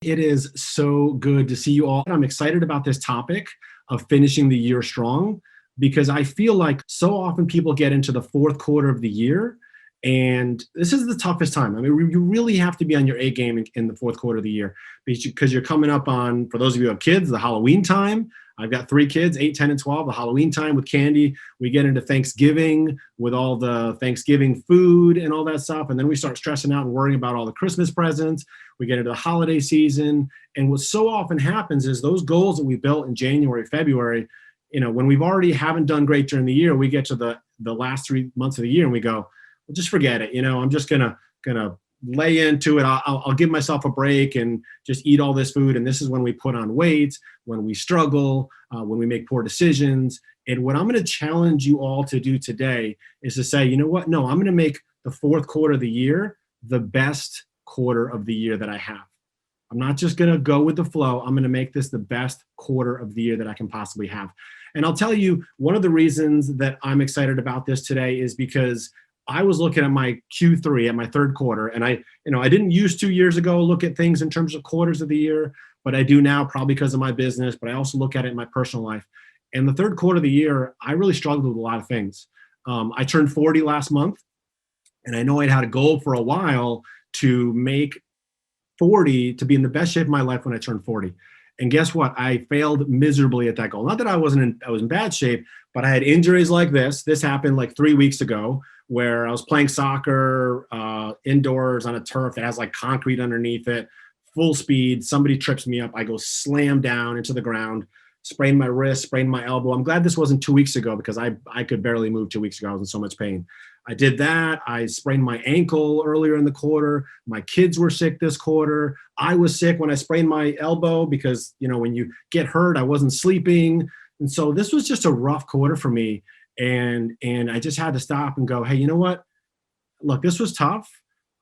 It is so good to see you all. I'm excited about this topic of finishing the year strong because I feel like so often people get into the fourth quarter of the year and this is the toughest time. I mean, you really have to be on your A game in the fourth quarter of the year because you're coming up on, for those of you who have kids, the Halloween time. I've got 3 kids, 8, 10, and 12, the Halloween time with candy. We get into Thanksgiving with all the Thanksgiving food and all that stuff. And then we start stressing out and worrying about all the Christmas presents. We get into the holiday season. And what so often happens is those goals that we built in January, February, when we've already haven't done great during the year, we get to the last 3 months of the year and we go, well, just forget it. I'm just gonna lay into it. I'll give myself a break and just eat all this food. And this is when we put on weight, when we struggle, when we make poor decisions. And what I'm going to challenge you all to do today is to say, you know what? No, I'm going to make the fourth quarter of the year the best quarter of the year that I have. I'm not just going to go with the flow. I'm going to make this the best quarter of the year that I can possibly have. And I'll tell you, one of the reasons that I'm excited about this today is because I was looking at my Q3 at my third quarter, and I didn't use 2 years ago look at things in terms of quarters of the year, but I do now probably because of my business, but I also look at it in my personal life. And the third quarter of the year, I really struggled with a lot of things. I turned 40 last month, and I know I'd had a goal for a while to make 40 to be in the best shape of my life when I turned 40. And guess what? I failed miserably at that goal. Not that I was in bad shape, but I had injuries like this. This happened like 3 weeks ago, where I was playing soccer indoors on a turf that has like concrete underneath it, full speed. Somebody trips me up. I go slam down into the ground, sprained my wrist, sprained my elbow. I'm glad this wasn't 2 weeks ago because I could barely move 2 weeks ago. I was in so much pain. I did that. I sprained my ankle earlier in the quarter. My kids were sick this quarter. I was sick when I sprained my elbow because, when you get hurt, I wasn't sleeping. And so this was just a rough quarter for me. And I just had to stop and go, hey, you know what? Look, this was tough.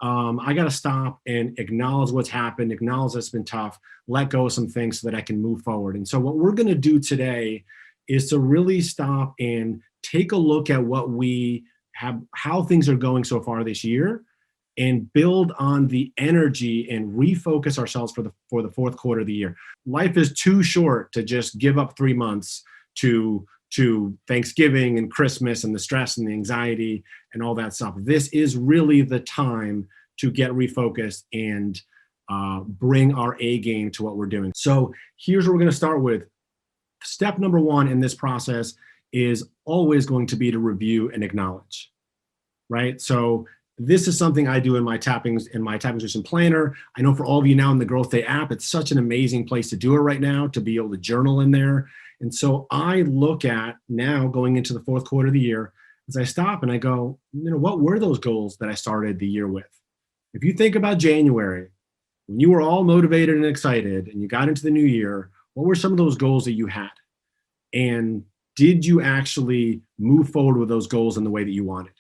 I got to stop and acknowledge what's happened, acknowledge it's been tough, let go of some things so that I can move forward. And so what we're going to do today is to really stop and take a look at what we have, how things are going so far this year, and build on the energy and refocus ourselves for the fourth quarter of the year. Life is too short to just give up 3 months to Thanksgiving and Christmas and the stress and the anxiety and all that stuff. This is really the time to get refocused and bring our A game to what we're doing. So here's what we're going to start with. Step number 1 in this process is always going to be to review and acknowledge, right? So this is something I do in my tapping session planner. I know for all of you now in the GrowthDay app, it's such an amazing place to do it right now, to be able to journal in there. And so I look at now going into the fourth quarter of the year, as I stop and I go, what were those goals that I started the year with? If you think about January, when you were all motivated and excited and you got into the new year, what were some of those goals that you had? And did you actually move forward with those goals in the way that you wanted?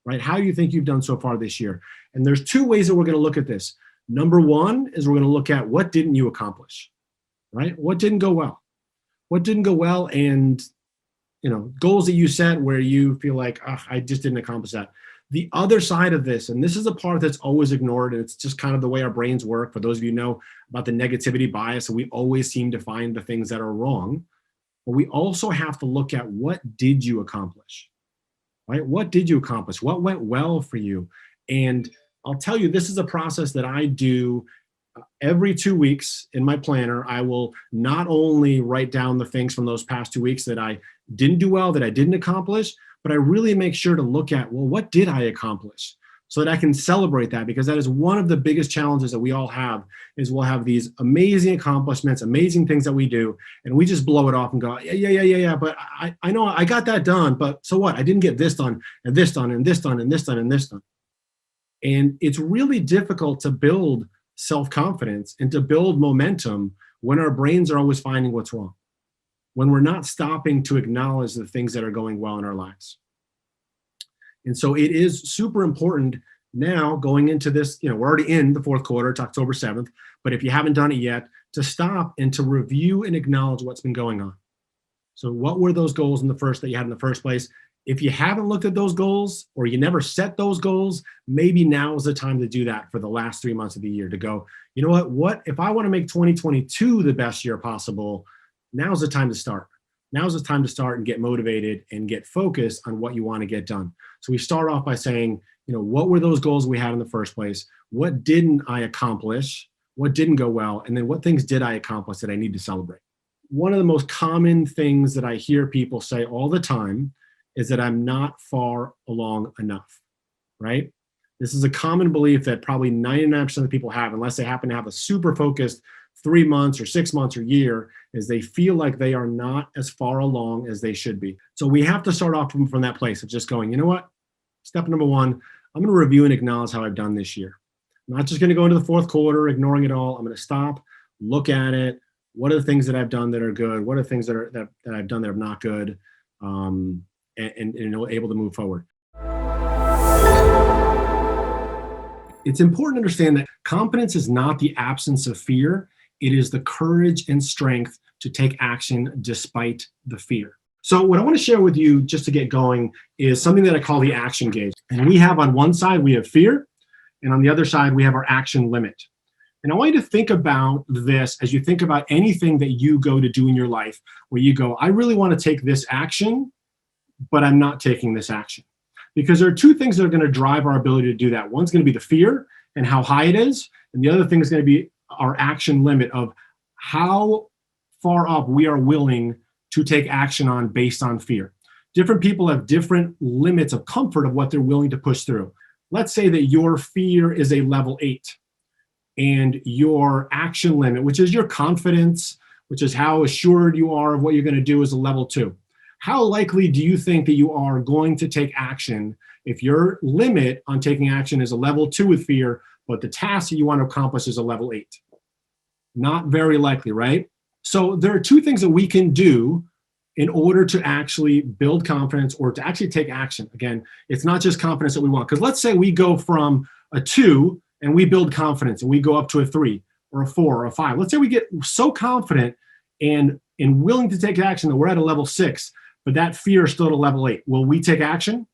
Right? How do you think you've done so far this year? And there's 2 ways that we're going to look at this. Number 1 is we're going to look at what didn't you accomplish, right? What didn't go well? What didn't go well? And, goals that you set where you feel like, I just didn't accomplish that. The other side of this, and this is a part that's always ignored, and it's just kind of the way our brains work. For those of you who know about the negativity bias, and we always seem to find the things that are wrong. But we also have to look at what did you accomplish? Right? What did you accomplish? What went well for you? And I'll tell you, this is a process that I do every 2 weeks in my planner. I will not only write down the things from those past 2 weeks that I didn't do well, that I didn't accomplish, but I really make sure to look at, well, what did I accomplish? So that I can celebrate that, because that is one of the biggest challenges that we all have, is we'll have these amazing accomplishments, amazing things that we do, and we just blow it off and go, yeah, but I know I got that done, but so what? I didn't get this done, and this done, and this done, and this done, and this done. And it's really difficult to build self-confidence and to build momentum when our brains are always finding what's wrong, when we're not stopping to acknowledge the things that are going well in our lives. And so it is super important now going into this, we're already in the fourth quarter, it's October 7th, but if you haven't done it yet, to stop and to review and acknowledge what's been going on. So what were those goals that you had in the first place? If you haven't looked at those goals or you never set those goals, maybe now is the time to do that for the last 3 months of the year, to go, you know what if I want to make 2022 the best year possible, now's the time to start. Now's the time to start and get motivated and get focused on what you want to get done. So we start off by saying, what were those goals we had in the first place? What didn't I accomplish? What didn't go well? And then what things did I accomplish that I need to celebrate? One of the most common things that I hear people say all the time is that I'm not far along enough, right? This is a common belief that probably 99% of the people have, unless they happen to have a super focused 3 months or 6 months or year, is they feel like they are not as far along as they should be. So we have to start off from that place of just going, you know what? Step number one, I'm going to review and acknowledge how I've done this year. I'm not just going to go into the fourth quarter, ignoring it all. I'm going to stop, look at it. What are the things that I've done that are good? What are the things that I've done that are not good? And able to move forward. It's important to understand that confidence is not the absence of fear. It is the courage and strength to take action despite the fear. So what I want to share with you just to get going is something that I call the action gauge. And we have on one side, we have fear. And on the other side, we have our action limit. And I want you to think about this as you think about anything that you go to do in your life where you go, I really want to take this action, but I'm not taking this action. Because there are two things that are going to drive our ability to do that. One's going to be the fear and how high it is. And the other thing is going to be our action limit of how far up we are willing to take action on based on fear. Different people have different limits of comfort of what they're willing to push through. Let's say that your fear is a level 8 and your action limit, which is your confidence, which is how assured you are of what you're going to do, is a level 2. How likely do you think that you are going to take action if your limit on taking action is a level 2 with fear, but the task that you want to accomplish is a level 8? Not very likely, right? So there are two things that we can do in order to actually build confidence or to actually take action. Again, it's not just confidence that we want. Because let's say we go from a 2 and we build confidence and we go up to a 3 or a 4 or a 5. Let's say we get so confident and willing to take action that we're at a level 6, but that fear is still at a level 8. Will we take action?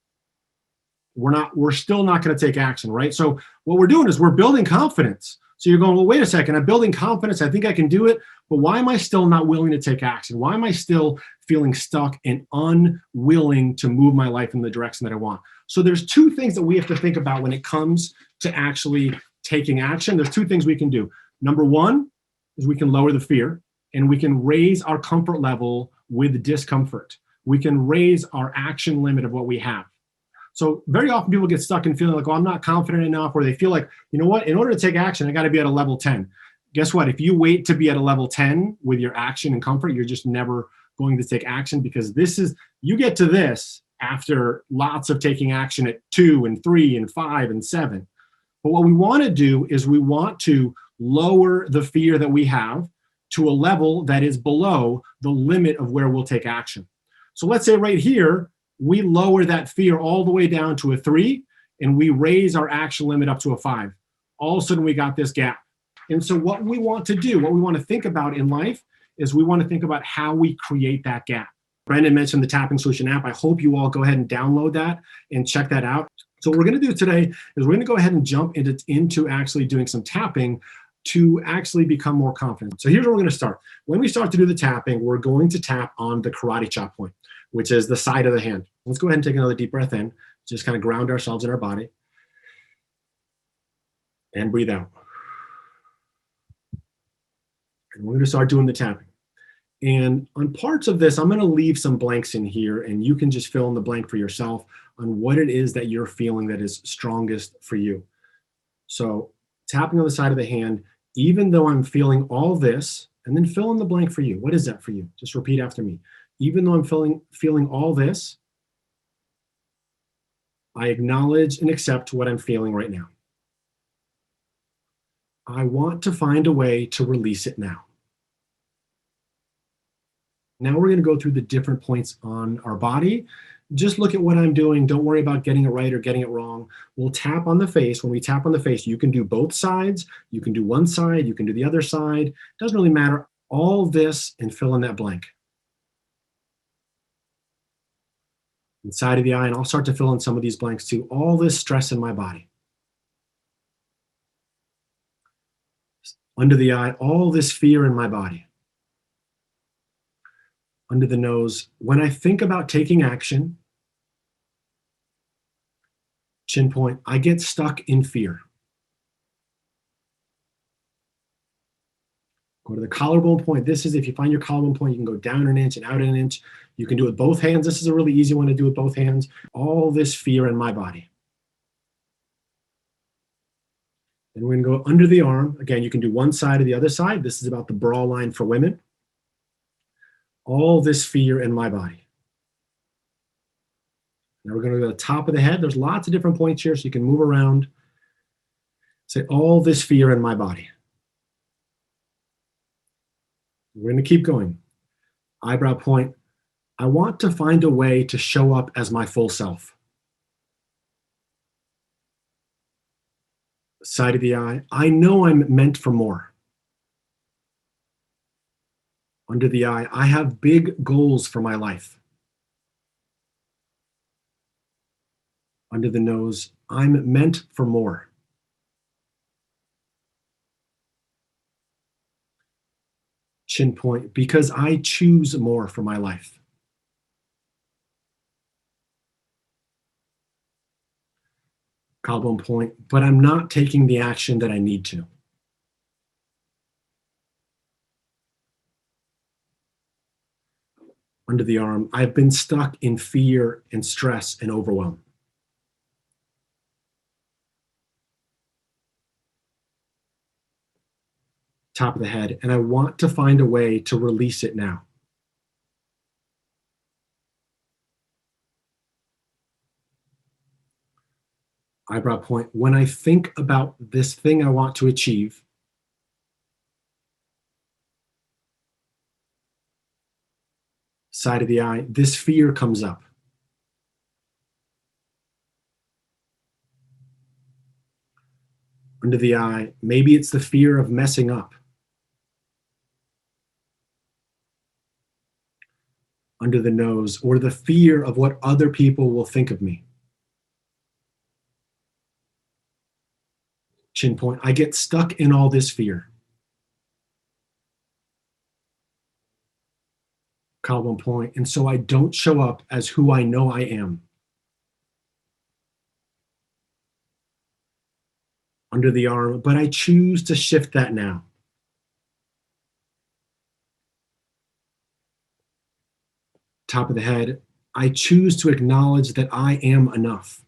We're still not going to take action, right? So what we're doing is we're building confidence. So you're going, well, wait a second, I'm building confidence. I think I can do it, but why am I still not willing to take action? Why am I still feeling stuck and unwilling to move my life in the direction that I want? So there's two things that we have to think about when it comes to actually taking action. There's two things we can do. Number one is we can lower the fear and we can raise our comfort level with discomfort. We can raise our action limit of what we have. So very often people get stuck in feeling like, oh, I'm not confident enough, or they feel like, you know what, in order to take action, I got to be at a level 10. Guess what? If you wait to be at a level 10 with your action and comfort, you're just never going to take action, because you get to this after lots of taking action at 2 and 3 and 5 and 7. But what we want to do is we want to lower the fear that we have to a level that is below the limit of where we'll take action. So let's say right here, we lower that fear all the way down to a 3, and we raise our action limit up to a 5. All of a sudden, we got this gap. And so what we want to do, what we want to think about in life, is we want to think about how we create that gap. Brendan mentioned the Tapping Solution app. I hope you all go ahead and download that and check that out. So what we're going to do today is we're going to go ahead and jump into actually doing some tapping to actually become more confident. So here's where we're going to start. When we start to do the tapping, we're going to tap on the karate chop point, which is the side of the hand. Let's go ahead and take another deep breath in. Just kind of ground ourselves in our body. And breathe out. And we're going to start doing the tapping. And on parts of this, I'm going to leave some blanks in here, and you can just fill in the blank for yourself on what it is that you're feeling that is strongest for you. So tapping on the side of the hand, even though I'm feeling all this, and then fill in the blank for you. What is that for you? Just repeat after me. Even though I'm feeling all this, I acknowledge and accept what I'm feeling right now. I want to find a way to release it now. Now we're going to go through the different points on our body. Just look at what I'm doing. Don't worry about getting it right or getting it wrong. We'll tap on the face. When we tap on the face, you can do both sides. You can do one side. You can do the other side. Doesn't really matter. All this, and fill in that blank. Inside of the eye, and I'll start to fill in some of these blanks too. All this stress in my body. Under the eye, all this fear in my body. Under the nose, when I think about taking action, chin point, I get stuck in fear. Go to the collarbone point. This is if you find your collarbone point, you can go down an inch and out an inch. You can do it with both hands. This is a really easy one to do with both hands. All this fear in my body. Then we're going to go under the arm. Again, you can do one side or the other side. This is about the bra line for women. All this fear in my body. Now we're going to go to the top of the head. There's lots of different points here, so you can move around. Say, all this fear in my body. We're going to keep going. Eyebrow point. I want to find a way to show up as my full self. Side of the eye. I know I'm meant for more. Under the eye. I have big goals for my life. Under the nose. I'm meant for more. Chin point, because I choose more for my life. Collarbone point, but I'm not taking the action that I need to. Under the arm, I've been stuck in fear and stress and overwhelm. Top of the head, and I want to find a way to release it now. Eyebrow point, when I think about this thing I want to achieve, side of the eye, this fear comes up. Under the eye, maybe it's the fear of messing up. Under the nose, or the fear of what other people will think of me. Chin point, I get stuck in all this fear. Collarbone point, and so I don't show up as who I know I am. Under the arm, but I choose to shift that now. Top of the head, I choose to acknowledge that I am enough.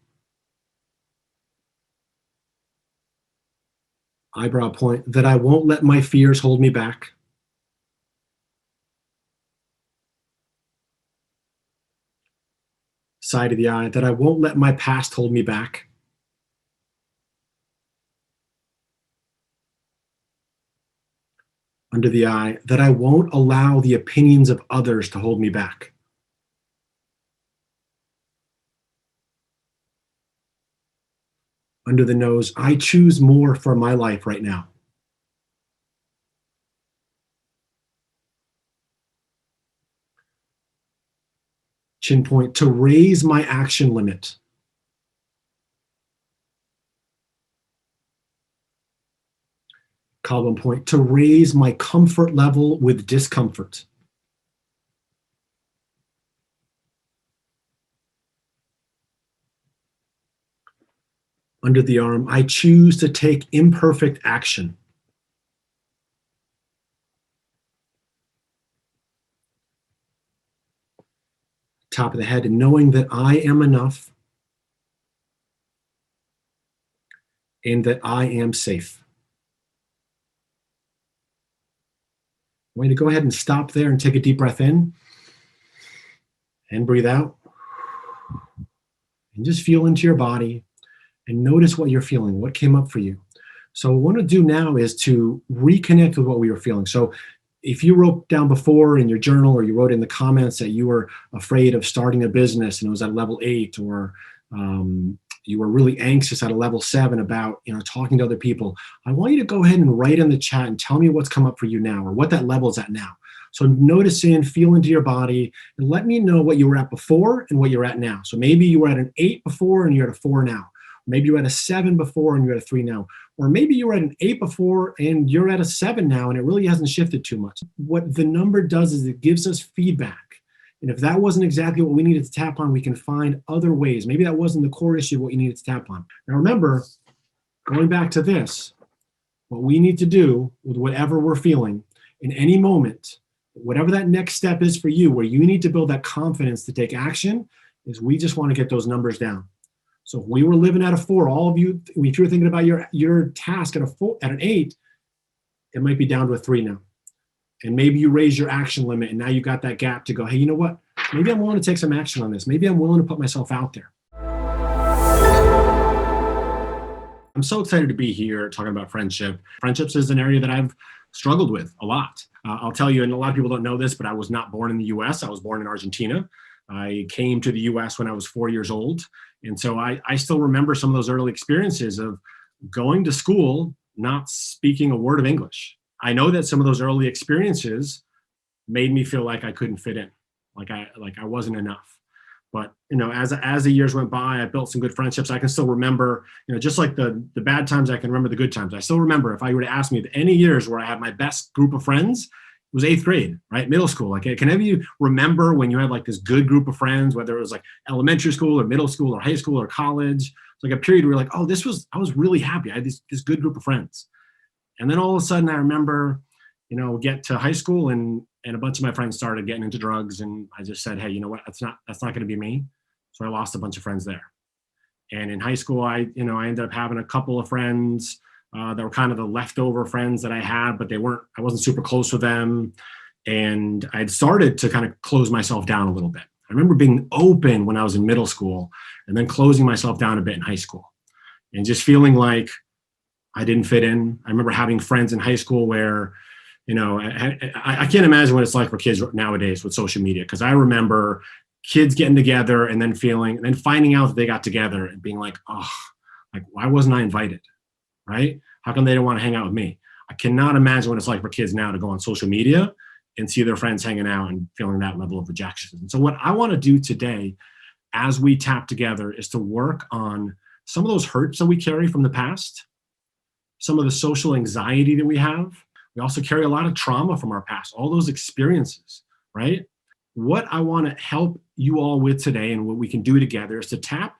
Eyebrow point, that I won't let my fears hold me back. Side of the eye, that I won't let my past hold me back. Under the eye, that I won't allow the opinions of others to hold me back. Under the nose, I choose more for my life right now. Chin point, to raise my action limit. Collarbone point, to raise my comfort level with discomfort. Under the arm, I choose to take imperfect action. Top of the head, and knowing that I am enough and that I am safe. I want you to go ahead and stop there and take a deep breath in and breathe out. And just feel into your body and notice what you're feeling, what came up for you. So what I want to do now is to reconnect with what we were feeling. So if you wrote down before in your journal, or you wrote in the comments that you were afraid of starting a business and it was at level 8, or you were really anxious at a level 7 about talking to other people, I want you to go ahead and write in the chat and tell me what's come up for you now, or what that level is at now. So notice in, feel into your body, and let me know what you were at before and what you're at now. So maybe you were at an 8 before and you're at a 4 now. Maybe you're at a 7 before and you're at a 3 now. Or maybe you were at an 8 before and you're at a 7 now and it really hasn't shifted too much. What the number does is it gives us feedback. And if that wasn't exactly what we needed to tap on, we can find other ways. Maybe that wasn't the core issue of what you needed to tap on. Now remember, going back to this, what we need to do with whatever we're feeling in any moment, whatever that next step is for you, where you need to build that confidence to take action, is we just want to get those numbers down. So if we were living at a 4, all of you, if you're thinking about your task at a 4, at an 8, it might be down to a 3 now. And maybe you raise your action limit and now you got that gap to go, hey, you know what? Maybe I'm willing to take some action on this. Maybe I'm willing to put myself out there. I'm so excited to be here talking about friendship. Friendships is an area that I've struggled with a lot. I'll tell you, and a lot of people don't know this, but I was not born in the US. I was born in Argentina. I came to the US when I was 4 years old. And so I still remember some of those early experiences of going to school, not speaking a word of English. I know that some of those early experiences made me feel like I couldn't fit in, like I wasn't enough. But as the years went by, I built some good friendships. I can still remember, just like the bad times, I can remember the good times. I still remember, if I were to ask me any years where I had my best group of friends, it was 8th grade, right? Middle school. Like, can any of you remember when you had like this good group of friends, whether it was like elementary school or middle school or high school or college? It's like a period where you're like, oh, I was really happy. I had this good group of friends. And then all of a sudden I remember, get to high school and a bunch of my friends started getting into drugs. And I just said, hey, you know what? That's not going to be me. So I lost a bunch of friends there. And in high school, I ended up having a couple of friends that were kind of the leftover friends that I had, but I wasn't super close with them. And I'd started to kind of close myself down a little bit. I remember being open when I was in middle school and then closing myself down a bit in high school and just feeling like I didn't fit in. I remember having friends in high school where, I can't imagine what it's like for kids nowadays with social media. Because I remember kids getting together and then finding out that they got together and being like, oh, like, why wasn't I invited? Right? How come they didn't want to hang out with me? I cannot imagine what it's like for kids now to go on social media and see their friends hanging out and feeling that level of rejection. And so what I want to do today, as we tap together, is to work on some of those hurts that we carry from the past, some of the social anxiety that we have. We also carry a lot of trauma from our past, all those experiences, right? What I want to help you all with today and what we can do together is to tap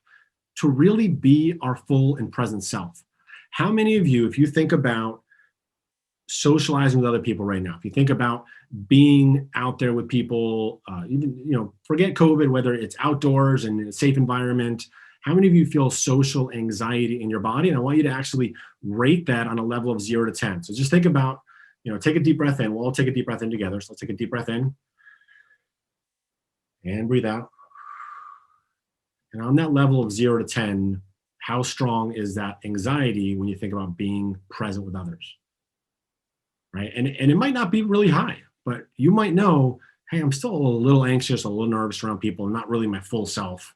to really be our full and present self. How many of you, if you think about socializing with other people right now, if you think about being out there with people, even, forget COVID, whether it's outdoors and in a safe environment, how many of you feel social anxiety in your body? And I want you to actually rate that on a level of 0 to 10. So just think about, take a deep breath in. We'll all take a deep breath in together. So let's take a deep breath in and breathe out. And on that level of 0 to 10, how strong is that anxiety when you think about being present with others, right? And it might not be really high, but you might know, hey, I'm still a little anxious, a little nervous around people. I'm not really my full self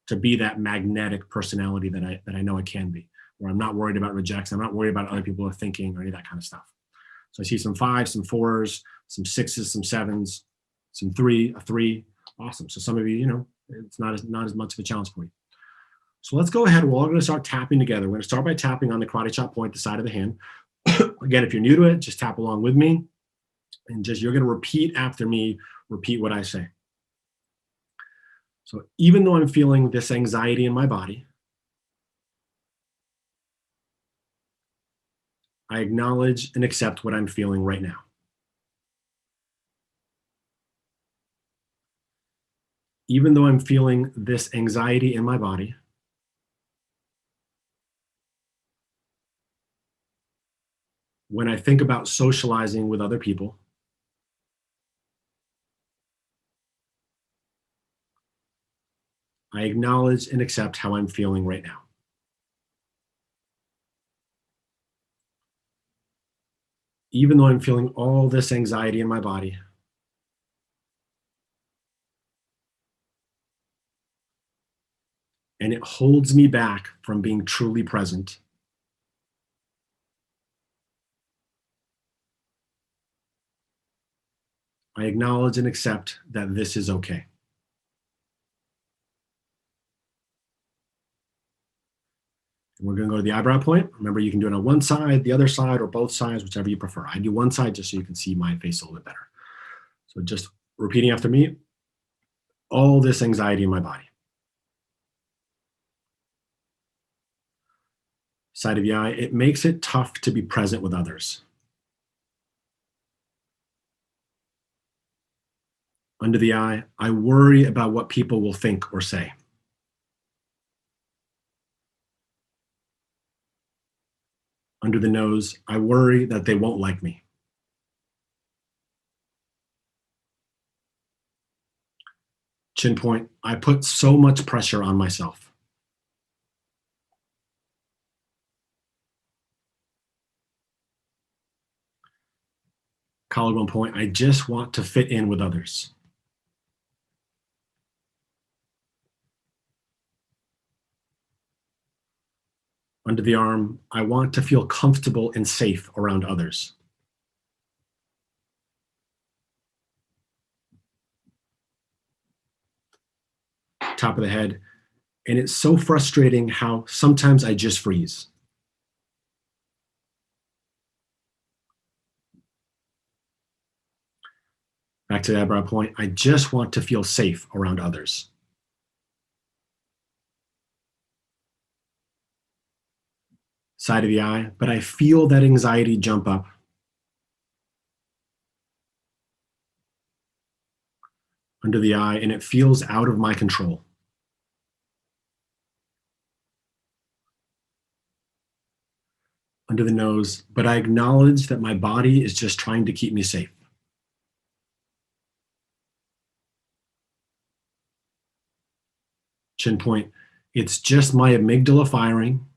to be that magnetic personality that I know I can be, where I'm not worried about rejection. I'm not worried about other people are thinking or any of that kind of stuff. So I see some 5s, some 4s, some 6s, some 7s, some 3, a 3. Awesome. So some of you, it's not as much of a challenge for you. So let's go ahead. We're all going to start tapping together. We're going to start by tapping on the karate chop point, the side of the hand. Again, if you're new to it, just tap along with me. And you're going to repeat after me, repeat what I say. So even though I'm feeling this anxiety in my body, I acknowledge and accept what I'm feeling right now. Even though I'm feeling this anxiety in my body, when I think about socializing with other people, I acknowledge and accept how I'm feeling right now. Even though I'm feeling all this anxiety in my body, and it holds me back from being truly present, I acknowledge and accept that this is okay. And we're going to go to the eyebrow point. Remember, you can do it on one side, the other side, or both sides, whichever you prefer. I do one side just so you can see my face a little bit better. So just repeating after me, all this anxiety in my body. Side of the eye, it makes it tough to be present with others. Under the eye, I worry about what people will think or say. Under the nose, I worry that they won't like me. Chin point, I put so much pressure on myself. Collarbone point, I just want to fit in with others. Under the arm, I want to feel comfortable and safe around others. Top of the head, and it's so frustrating how sometimes I just freeze. Back to the eyebrow point, I just want to feel safe around others. Side of the eye, but I feel that anxiety jump up. Under the eye, and it feels out of my control. Under the nose, but I acknowledge that my body is just trying to keep me safe. Chin point, it's just my amygdala firing.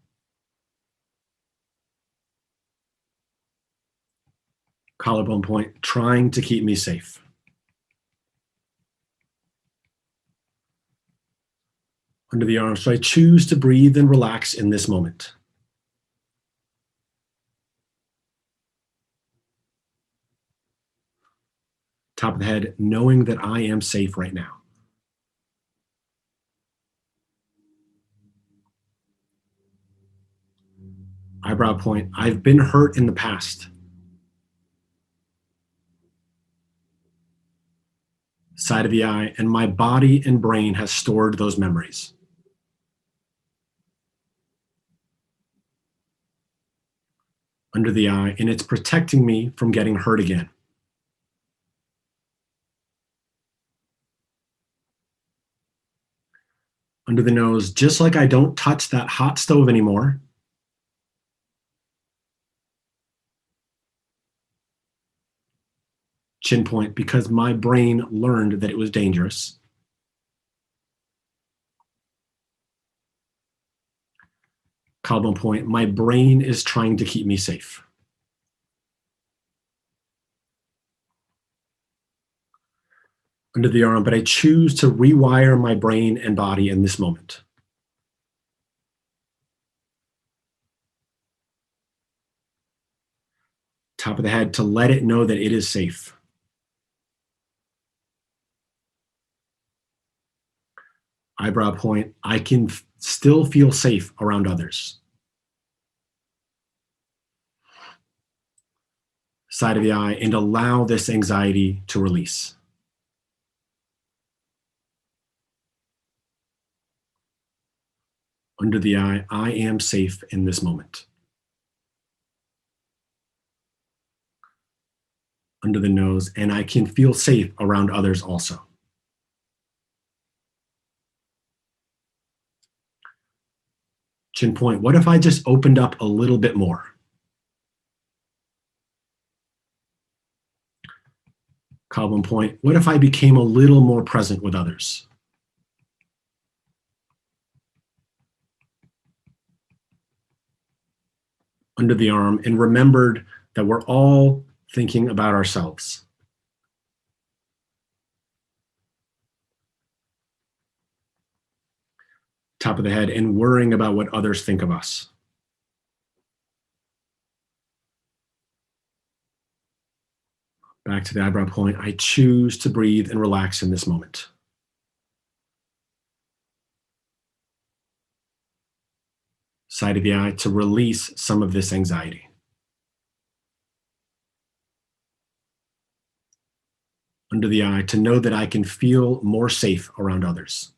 Collarbone point, trying to keep me safe. Under the arm, so I choose to breathe and relax in this moment. Top of the head, knowing that I am safe right now. Eyebrow point, I've been hurt in the past. Side of the eye, and my body and brain has stored those memories. Under the eye, and it's protecting me from getting hurt again. Under the nose, just like I don't touch that hot stove anymore. Chin point, because my brain learned that it was dangerous. Collarbone point, my brain is trying to keep me safe. Under the arm, but I choose to rewire my brain and body in this moment. Top of the head, to let it know that it is safe. Eyebrow point, I can still feel safe around others. Side of the eye, and allow this anxiety to release. Under the eye, I am safe in this moment. Under the nose, and I can feel safe around others also. Chin point, what if I just opened up a little bit more? Collarbone point, what if I became a little more present with others? Under the arm, and remembered that we're all thinking about ourselves. Top of the head, and worrying about what others think of us. Back to the eyebrow point. I choose to breathe and relax in this moment. Side of the eye to release some of this anxiety. Under the eye to know that I can feel more safe around others.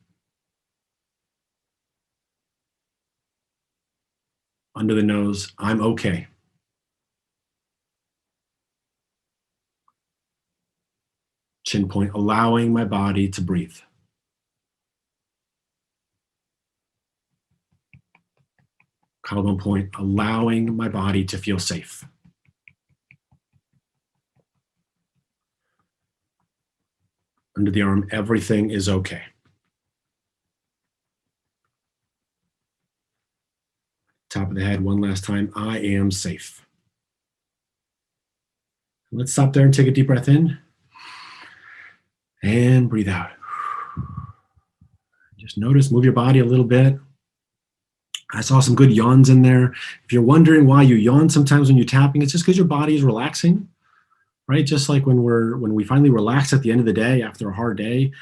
Under the nose, I'm okay. Chin point, allowing my body to breathe. Collarbone point, allowing my body to feel safe. Under the arm, everything is okay. Top of the head, one last time, I am safe. Let's stop there and take a deep breath in. And breathe out. Just notice, move your body a little bit. I saw some good yawns in there. If you're wondering why you yawn sometimes when you're tapping, it's just because your body is relaxing, right? Just like when we finally relax at the end of the day after a hard day,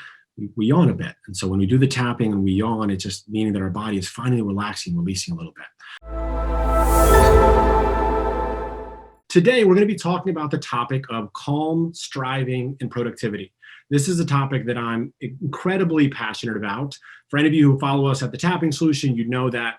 we yawn a bit. And so when we do the tapping and we yawn, it's just meaning that our body is finally relaxing, releasing a little bit. Today, we're going to be talking about the topic of calm, striving, and productivity. This is a topic that I'm incredibly passionate about. For any of you who follow us at The Tapping Solution, you know that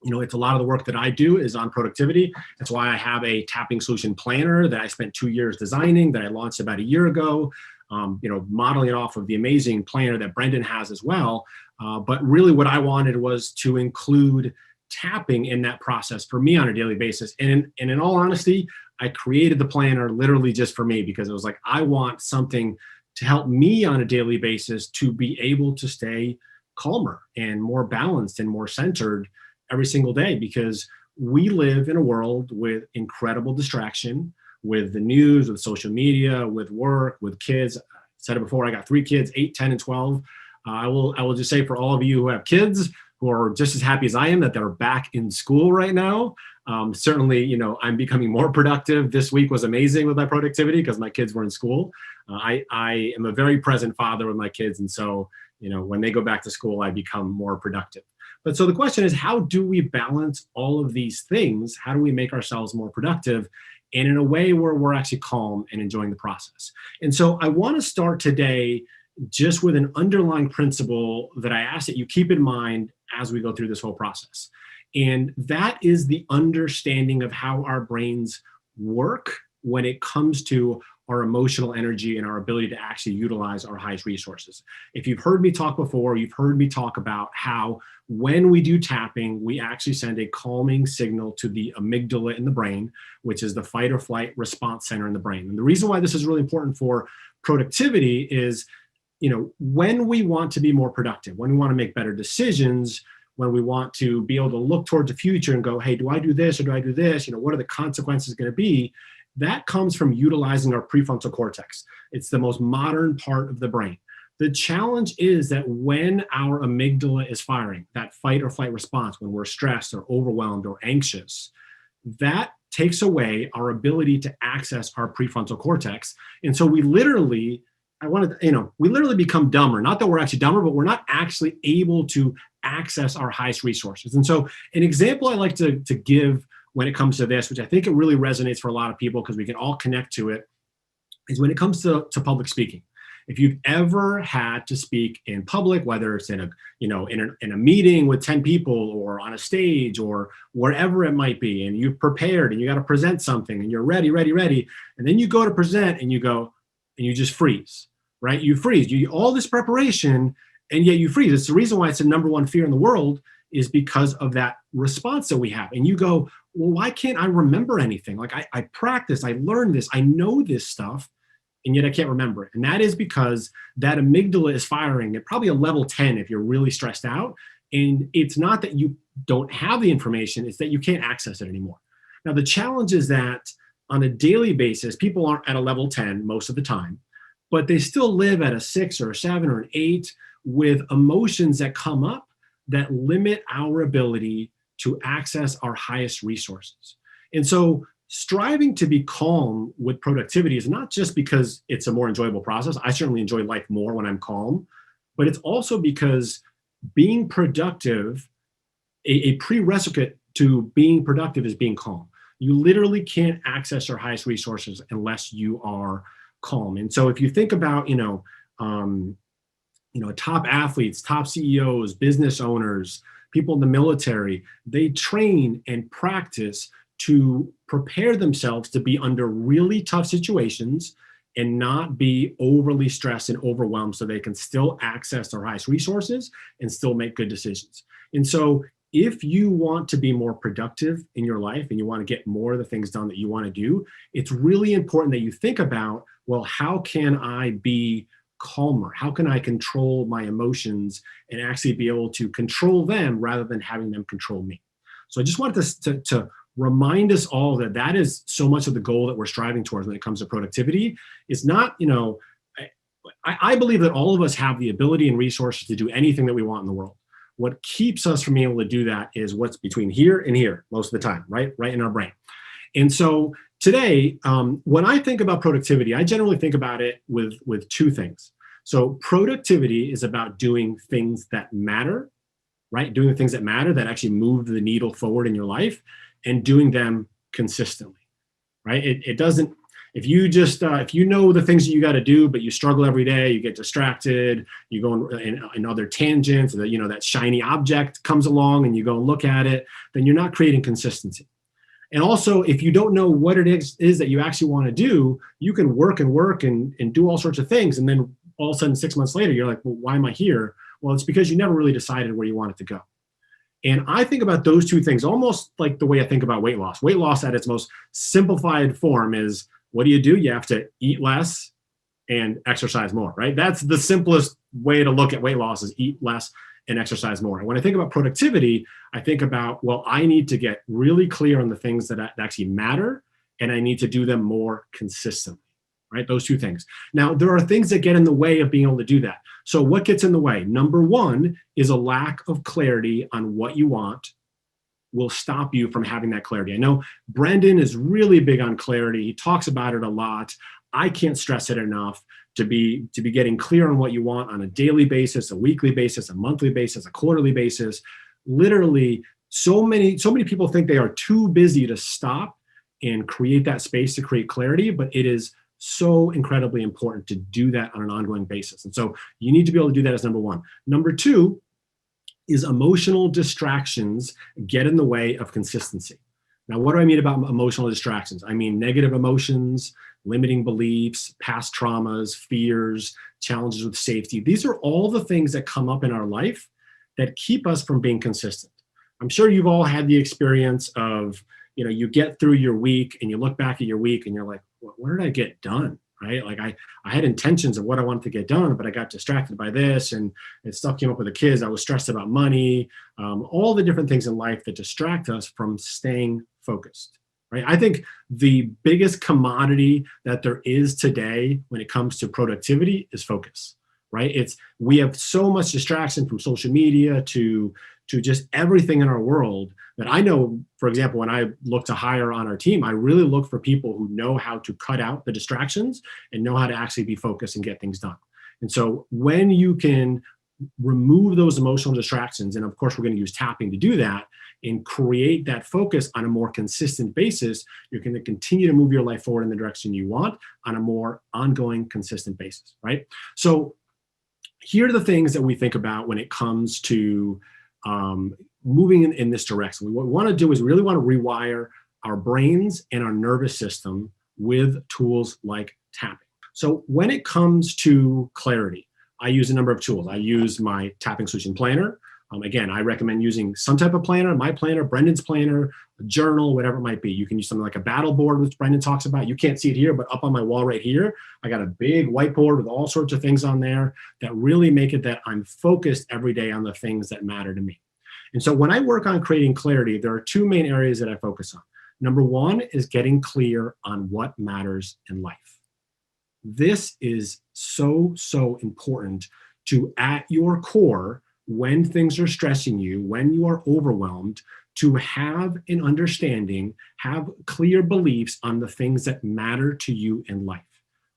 it's a lot of the work that I do is on productivity. That's why I have a tapping solution planner that I spent 2 years designing that I launched about a year ago, modeling it off of the amazing planner that Brendan has as well. But really what I wanted was to include tapping in that process for me on a daily basis. And in all honesty, I created the planner literally just for me because it was like, I want something to help me on a daily basis to be able to stay calmer and more balanced and more centered every single day, because we live in a world with incredible distraction, with the news, with social media, with work, with kids. I said it before, I got 3 kids, 8, 10, and 12. I will just say for all of you who have kids who are just as happy as I am that they're back in school right now. Certainly, I'm becoming more productive. This week was amazing with my productivity because my kids were in school. I am a very present father with my kids. And so, when they go back to school, I become more productive. But so the question is, how do we balance all of these things? How do we make ourselves more productive and in a way where we're actually calm and enjoying the process? And so I want to start today just with an underlying principle that I ask that you keep in mind as we go through this whole process. And that is the understanding of how our brains work when it comes to our emotional energy and our ability to actually utilize our highest resources. If you've heard me talk before, you've heard me talk about how when we do tapping, we actually send a calming signal to the amygdala in the brain, which is the fight or flight response center in the brain. And the reason why this is really important for productivity is, when we want to be more productive, when we want to make better decisions, when we want to be able to look towards the future and go, hey, do I do this or do I do this? What are the consequences going to be? That comes from utilizing our prefrontal cortex. It's the most modern part of the brain. The challenge is that when our amygdala is firing, that fight or flight response, when we're stressed or overwhelmed or anxious, that takes away our ability to access our prefrontal cortex. And so we literally become dumber. Not that we're actually dumber, but we're not actually able to access our highest resources. And so an example I like to give when it comes to this, which I think it really resonates for a lot of people because we can all connect to it, is when it comes to public speaking. If you've ever had to speak in public, whether it's in a meeting with 10 people or on a stage or wherever it might be, and you've prepared and you got to present something and you're ready, and then you go to present and you go and you just freeze, right? You freeze. All this preparation and yet you freeze. It's the reason why it's the number one fear in the world, is because of that response that we have. And you go, well, why can't I remember anything? Like I practice, I learned this, I know this stuff, and yet I can't remember it. And that is because that amygdala is firing at probably a level 10 if you're really stressed out. And it's not that you don't have the information, it's that you can't access it anymore. Now, the challenge is that on a daily basis, people aren't at a level 10 most of the time, but they still live at a 6 or a 7 or an 8 with emotions that come up that limit our ability to access our highest resources. And so striving to be calm with productivity is not just because it's a more enjoyable process. I certainly enjoy life more when I'm calm, but it's also because being productive, a prerequisite to being productive is being calm. You literally can't access your highest resources unless you are calm. And so if you think about, top athletes, top CEOs, business owners, people in the military, they train and practice to prepare themselves to be under really tough situations and not be overly stressed and overwhelmed so they can still access their highest resources and still make good decisions. And so if you want to be more productive in your life and you want to get more of the things done that you want to do, it's really important that you think about, well, how can I be calmer? How can I control my emotions and actually be able to control them rather than having them control me? So I just wanted to remind us all that that is so much of the goal that we're striving towards when it comes to productivity. It's not, I believe that all of us have the ability and resources to do anything that we want in the world. What keeps us from being able to do that is what's between here and here most of the time, right in our brain. And so today, when I think about productivity, I generally think about it with two things. So productivity is about doing things that matter, right? Doing the things that matter, that actually move the needle forward in your life, and doing them consistently, right? It doesn't, if you just, if you know the things that you got to do, but you struggle every day, you get distracted, you go in other tangents, that shiny object comes along and you go and look at it, then you're not creating consistency. And also, if you don't know what it is that you actually want to do, you can work and do all sorts of things. And then all of a sudden, 6 months later, you're like, well, why am I here? Well, it's because you never really decided where you want it to go. And I think about those two things almost like the way I think about weight loss. Weight loss at its most simplified form is, what do? You have to eat less and exercise more, right? That's the simplest way to look at weight loss, is eat less and exercise more. And when I think about productivity, I think about, well, I need to get really clear on the things that actually matter, and I need to do them more consistently, right? Those two things. Now, there are things that get in the way of being able to do that. So what gets in the way? Number one is a lack of clarity on what you want will stop you from having that clarity. I know Brendan is really big on clarity. He talks about it a lot. I can't stress it enough to be getting clear on what you want on a daily basis, a weekly basis, a monthly basis, a quarterly basis. Literally, so many people think they are too busy to stop and create that space to create clarity, but it is so incredibly important to do that on an ongoing basis. And so you need to be able to do that as number one. Number two is emotional distractions get in the way of consistency. Now, what do I mean about emotional distractions? I mean negative emotions, limiting beliefs, past traumas, fears, challenges with safety. These are all the things that come up in our life that keep us from being consistent. I'm sure you've all had the experience of, you get through your week and you look back at your week and you're like, what did I get done? Right? Like I had intentions of what I wanted to get done, but I got distracted by this, and stuff came up with the kids. I was stressed about money, all the different things in life that distract us from staying focused. Right? I think the biggest commodity that there is today when it comes to productivity is focus. Right? We have so much distraction from social media to just everything in our world that I know, for example, when I look to hire on our team, I really look for people who know how to cut out the distractions and know how to actually be focused and get things done. And so when you can remove those emotional distractions, and of course, we're going to use tapping to do that, and create that focus on a more consistent basis, you're going to continue to move your life forward in the direction you want on a more ongoing, consistent basis, right? So here are the things that we think about when it comes to moving in this direction. What we want to do is really want to rewire our brains and our nervous system with tools like tapping. So when it comes to clarity, I use a number of tools. I use my tapping solution planner. Again, I recommend using some type of planner, my planner, Brendan's planner, a journal, whatever it might be. You can use something like a battle board, which Brendan talks about. You can't see it here, but up on my wall right here, I got a big whiteboard with all sorts of things on there that really make it that I'm focused every day on the things that matter to me. And so when I work on creating clarity, there are two main areas that I focus on. Number one is getting clear on what matters in life. This is so important to, at your core, when things are stressing you, when you are overwhelmed, to have an understanding, have clear beliefs on the things that matter to you in life.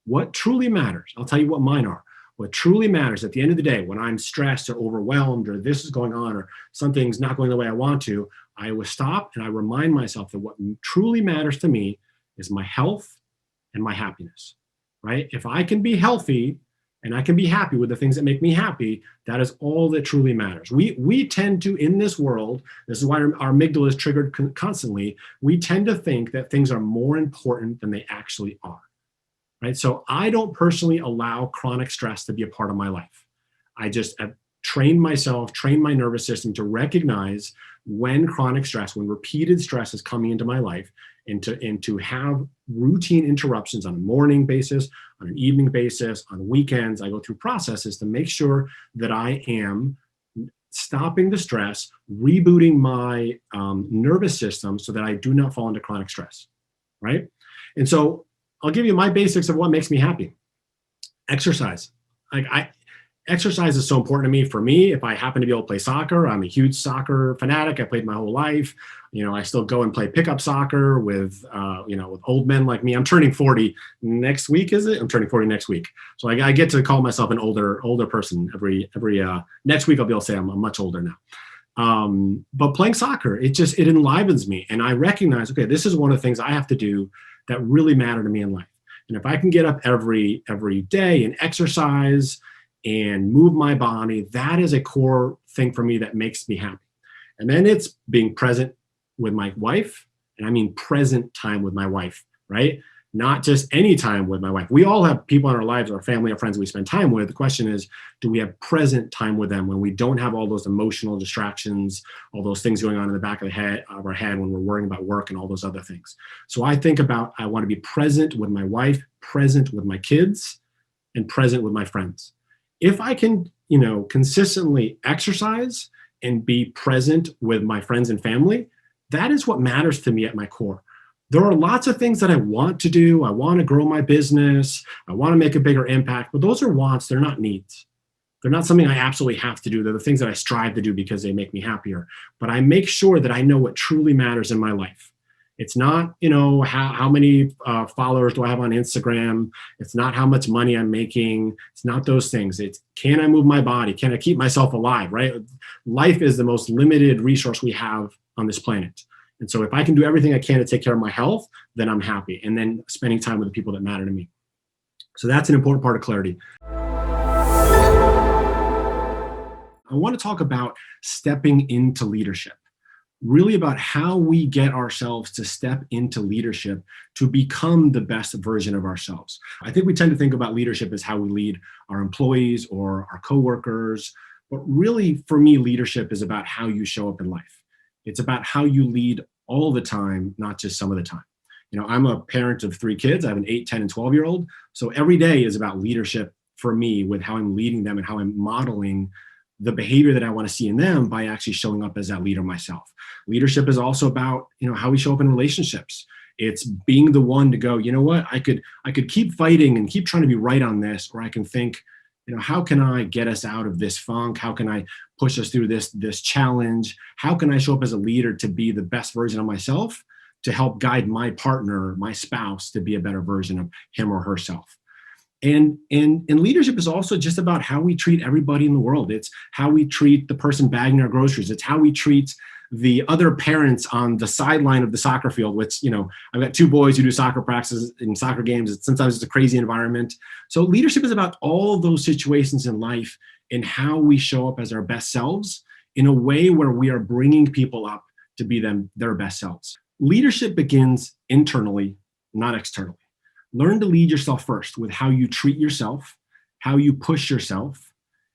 What truly matters, I'll tell you what mine are. What truly matters at the end of the day, when I'm stressed or overwhelmed or this is going on or something's not going the way I want to, I will stop and I remind myself that what truly matters to me is my health and my happiness, right? If I can be healthy and I can be happy with the things that make me happy, that is all that truly matters. We tend to, in this world, this is why our amygdala is triggered constantly, we tend to think that things are more important than they actually are. Right? So I don't personally allow chronic stress to be a part of my life. I just have trained myself, trained my nervous system to recognize when chronic stress, when repeated stress is coming into my life, and to have routine interruptions on a morning basis, on an evening basis, on weekends. I go through processes to make sure that I am stopping the stress, rebooting my nervous system so that I do not fall into chronic stress, right? And so I'll give you my basics of what makes me happy. Exercise. Exercise is so important to me. For me, if I happen to be able to play soccer, I'm a huge soccer fanatic. I played my whole life. I still go and play pickup soccer with old men like me. I'm turning 40 next week, is it? I'm turning 40 next week. So I get to call myself an older person every next week. I'll be able to say I'm much older now. But playing soccer, it enlivens me. And I recognize, okay, this is one of the things I have to do that really matter to me in life. And if I can get up every day and exercise and move my body, that is a core thing for me that makes me happy. And then it's being present with my wife, and I mean present time with my wife, right? Not just any time with my wife. We all have people in our lives, our family, our friends we spend time with. The question is, do we have present time with them when we don't have all those emotional distractions, all those things going on in the back of our head when we're worrying about work and all those other things. So I think about, I want to be present with my wife, present with my kids, and present with my friends. If I can, consistently exercise and be present with my friends and family, that is what matters to me at my core. There are lots of things that I want to do. I want to grow my business. I want to make a bigger impact, but those are wants. They're not needs. They're not something I absolutely have to do. They're the things that I strive to do because they make me happier. But I make sure that I know what truly matters in my life. It's not, how many followers do I have on Instagram? It's not how much money I'm making. It's not those things. It's, can I move my body? Can I keep myself alive, right? Life is the most limited resource we have on this planet. And so if I can do everything I can to take care of my health, then I'm happy. And then spending time with the people that matter to me. So that's an important part of clarity. I want to talk about stepping into leadership, really about how we get ourselves to step into leadership to become the best version of ourselves. I think we tend to think about leadership as how we lead our employees or our coworkers, but really for me, leadership is about how you show up in life. It's about how you lead all the time, not just some of the time. I'm a parent of 3 kids. I have an 8, 10, and 12-year-old. So every day is about leadership for me with how I'm leading them and how I'm modeling the behavior that I want to see in them by actually showing up as that leader myself. Leadership is also about, how we show up in relationships. It's being the one to go, you know what, I could keep fighting and keep trying to be right on this, or I can think, how can I get us out of this funk? How can I push us through this challenge? How can I show up as a leader to be the best version of myself, to help guide my partner, my spouse, to be a better version of him or herself? And leadership is also just about how we treat everybody in the world. It's how we treat the person bagging our groceries. It's how we treat the other parents on the sideline of the soccer field, which, I've got 2 boys who do soccer practices and soccer games. Sometimes it's a crazy environment. So leadership is about all those situations in life and how we show up as our best selves in a way where we are bringing people up to be their best selves. Leadership begins internally, not externally. Learn to lead yourself first with how you treat yourself, how you push yourself,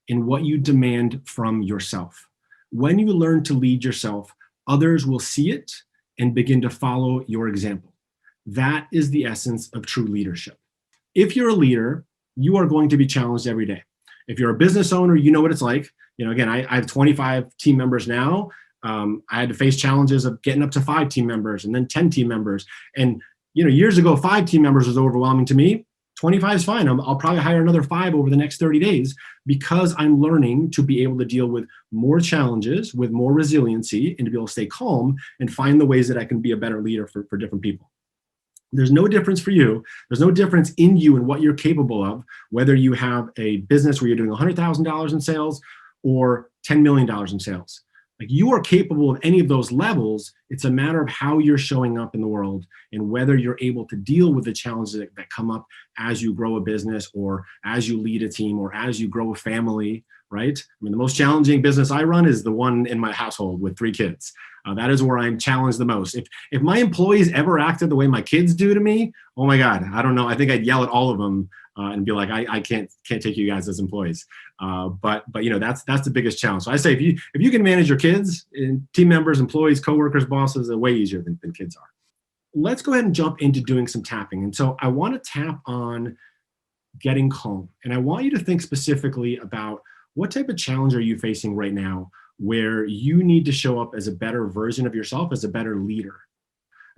and what you demand from yourself. When you learn to lead yourself, others will see it and begin to follow your example. That is the essence of true leadership. If you're a leader, you are going to be challenged every day. If you're a business owner, you know what it's like. Again, I have 25 team members now. I had to face challenges of getting up to 5 team members and then 10 team members. And years ago, 5 team members was overwhelming to me. 25 is fine. I'll probably hire another 5 over the next 30 days because I'm learning to be able to deal with more challenges, with more resiliency, and to be able to stay calm and find the ways that I can be a better leader for different people. There's no difference for you. There's no difference in you and what you're capable of, whether you have a business where you're doing $100,000 in sales or $10 million in sales. Like, you are capable of any of those levels. It's a matter of how you're showing up in the world and whether you're able to deal with the challenges that come up as you grow a business or as you lead a team or as you grow a family, right? I mean, the most challenging business I run is the one in my household with 3 kids. That is where I'm challenged the most. If my employees ever acted the way my kids do to me, oh my God, I don't know. I think I'd yell at all of them and be like, I can't take you guys as employees. But you know, that's the biggest challenge. So I say, if you can manage your kids and team members, employees, coworkers, bosses, they're way easier than kids are. Let's go ahead and jump into doing some tapping. And so I want to tap on getting calm. And I want you to think specifically about what type of challenge are you facing right now where you need to show up as a better version of yourself, as a better leader.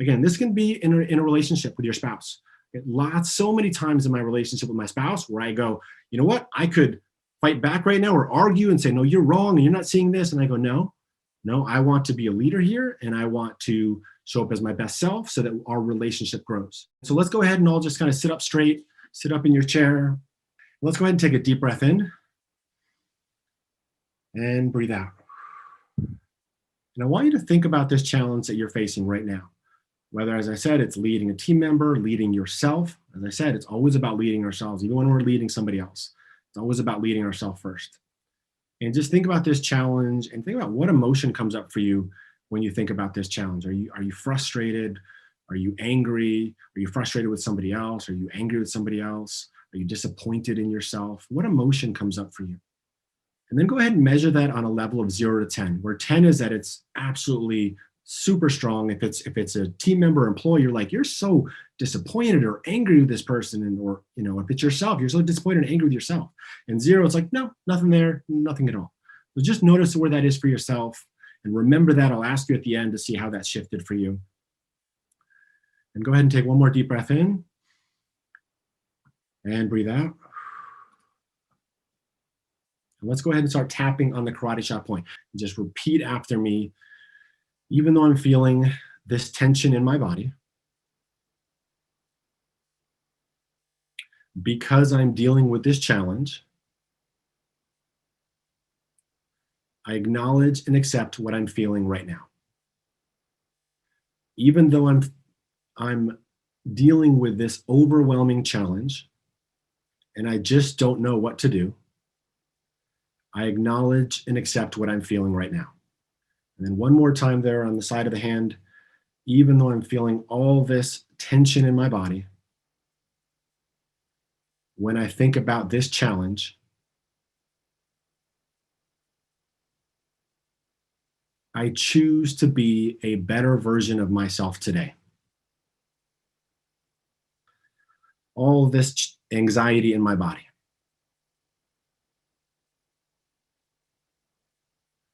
Again, this can be in a relationship with your spouse. So many times in my relationship with my spouse where I go, you know what, I could fight back right now or argue and say, no, you're wrong and you're not seeing this. And I go, no, I want to be a leader here and I want to show up as my best self so that our relationship grows. So let's go ahead and all just kind of sit up straight, sit up in your chair. Let's go ahead and take a deep breath in and breathe out. And I want you to think about this challenge that you're facing right now. Whether, as I said, it's leading a team member, leading yourself. As I said, it's always about leading ourselves, even when we're leading somebody else. It's always about leading ourselves first. And just think about this challenge and think about what emotion comes up for you when you think about this challenge. Are you frustrated? Are you angry? Are you frustrated with somebody else? Are you angry with somebody else? Are you disappointed in yourself? What emotion comes up for you? And then go ahead and measure that on a level of 0 to 10, where 10 is that it's absolutely super strong. If it's a team member or employee, you're like, you're so disappointed or angry with this person. And, or, you know, if it's yourself, you're so disappointed and angry with yourself. And 0, it's like, no, nothing there, nothing at all. So just notice where that is for yourself. And remember that. I'll ask you at the end to see how that shifted for you. And go ahead and take one more deep breath in and breathe out. And let's go ahead and start tapping on the karate chop point. And just repeat after me. Even though I'm feeling this tension in my body, because I'm dealing with this challenge, I acknowledge and accept what I'm feeling right now. Even though I'm dealing with this overwhelming challenge and I just don't know what to do, I acknowledge and accept what I'm feeling right now. And then one more time there on the side of the hand, even though I'm feeling all this tension in my body, when I think about this challenge, I choose to be a better version of myself today. All this anxiety in my body.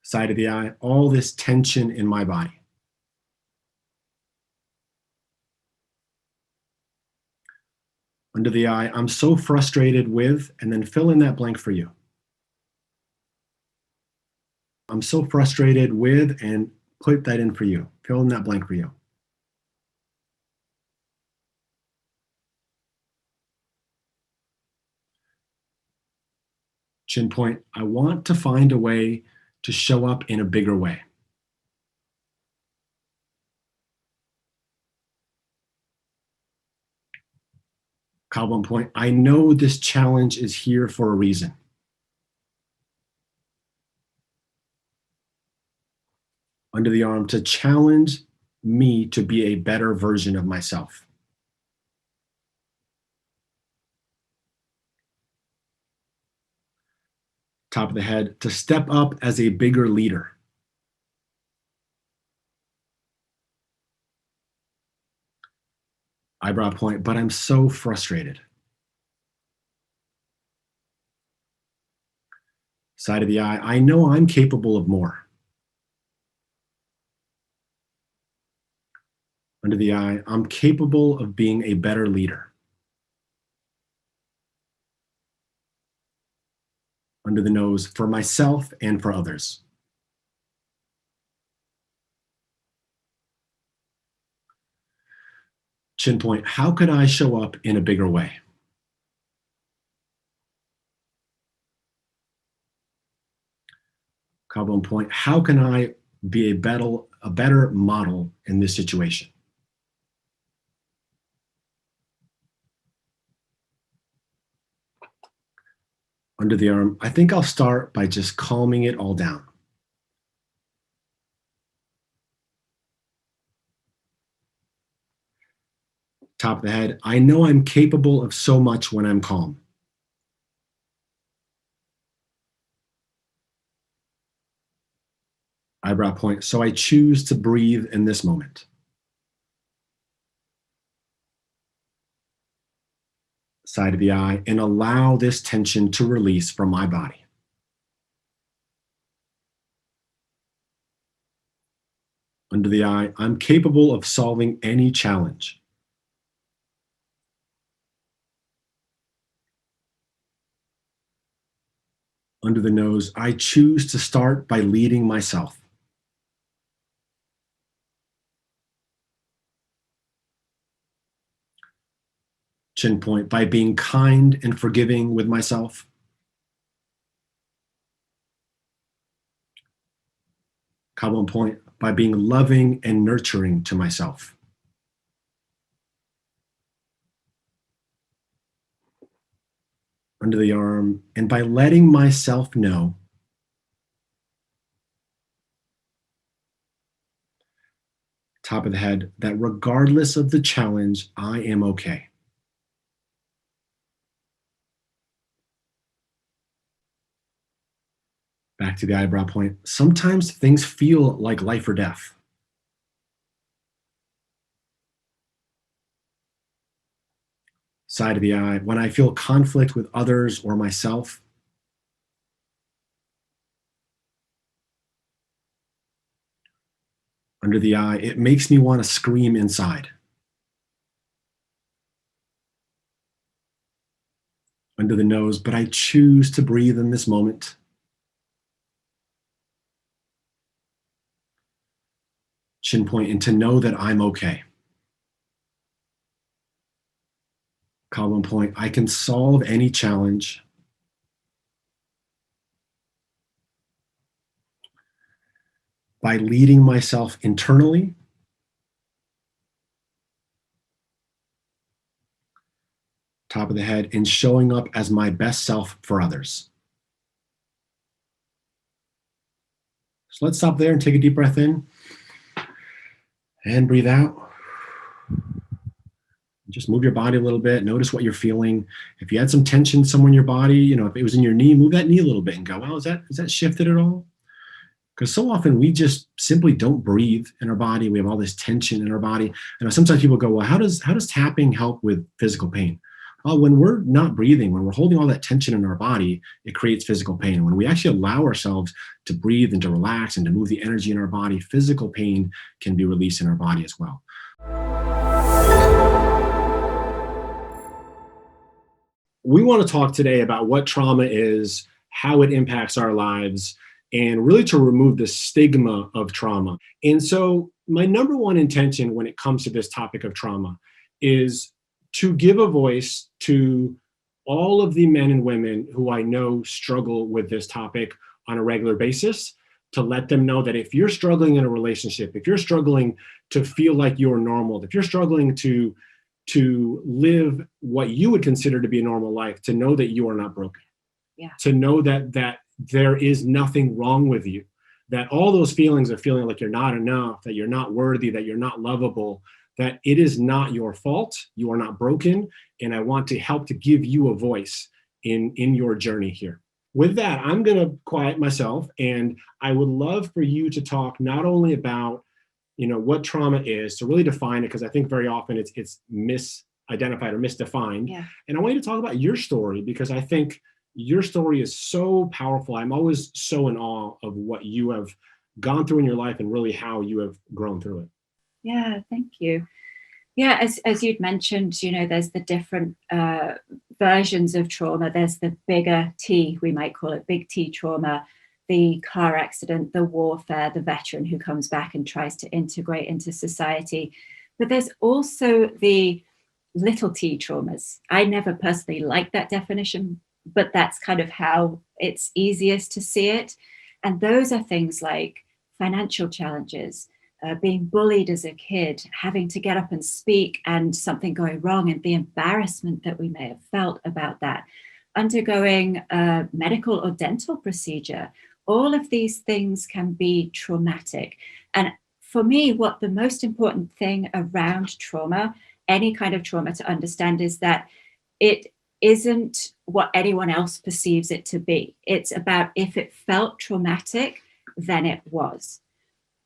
Side of the eye, all this tension in my body. Under the eye, I'm so frustrated with, and then fill in that blank for you. I'm so frustrated with, and put that in for you. Fill in that blank for you. Chin point, I want to find a way to show up in a bigger way. Collarbone point, I know this challenge is here for a reason. Under the arm, to challenge me to be a better version of myself. Top of the head, to step up as a bigger leader. Eyebrow point, but I'm so frustrated. Side of the eye, I know I'm capable of more. Under the eye, I'm capable of being a better leader. Under the nose, for myself and for others. Chin point, how could I show up in a bigger way? Collarbone point, how can I be a better model in this situation? Under the arm, I think I'll start by just calming it all down. Top of the head, I know I'm capable of so much when I'm calm. Eyebrow point, so I choose to breathe in this moment. Side of the eye, and allow this tension to release from my body. Under the eye, I'm capable of solving any challenge. Under the nose, I choose to start by leading myself. Chin point, by being kind and forgiving with myself. Collarbone point, by being loving and nurturing to myself. Under the arm, and by letting myself know top of the head that regardless of the challenge, I am okay. Back to the eyebrow point. Sometimes things feel like life or death. Side of the eye, when I feel conflict with others or myself. Under the eye, it makes me want to scream inside. Under the nose, but I choose to breathe in this moment. Chin point, and to know that I'm okay. Collarbone point, I can solve any challenge. By leading myself internally. Top of the head, and showing up as my best self for others. So let's stop there and take a deep breath in. And breathe out. Just move your body a little bit. Notice what you're feeling. If you had some tension somewhere in your body, if it was in your knee, move that knee a little bit and go, well, is that shifted at all? Because so often we just simply don't breathe in our body. We have all this tension in our body. And sometimes people go, well, how does tapping help with physical pain? Well, when we're not breathing, when we're holding all that tension in our body, it creates physical pain. When we actually allow ourselves to breathe and to relax and to move the energy in our body, physical pain can be released in our body as well. We want to talk today about what trauma is, how it impacts our lives, and really to remove the stigma of trauma. And so my number one intention when it comes to this topic of trauma is to give a voice to all of the men and women who I know struggle with this topic on a regular basis, to let them know that if you're struggling in a relationship, if you're struggling to feel like you're normal, if you're struggling to live what you would consider to be a normal life, to know that you are not broken. Yeah. To know that there is nothing wrong with you, that all those feelings of feeling like you're not enough, that you're not worthy, that you're not lovable, that it is not your fault. You are not broken. And I want to help to give you a voice in your journey here. With that, I'm going to quiet myself, and I would love for you to talk not only about what trauma is, to really define it, because I think very often it's misidentified or misdefined. Yeah. And I want you to talk about your story, because I think your story is so powerful. I'm always so in awe of what you have gone through in your life and really how you have grown through it. Yeah, thank you. Yeah, as you'd mentioned, there's the different versions of trauma. There's the bigger T, we might call it big T trauma, the car accident, the warfare, the veteran who comes back and tries to integrate into society. But there's also the little T traumas. I never personally liked that definition, but that's kind of how it's easiest to see it. And those are things like financial challenges, being bullied as a kid, having to get up and speak and something going wrong, and the embarrassment that we may have felt about that, undergoing a medical or dental procedure. All of these things can be traumatic. And for me, what the most important thing around trauma, any kind of trauma, to understand is that it isn't what anyone else perceives it to be. It's about, if it felt traumatic, then it was.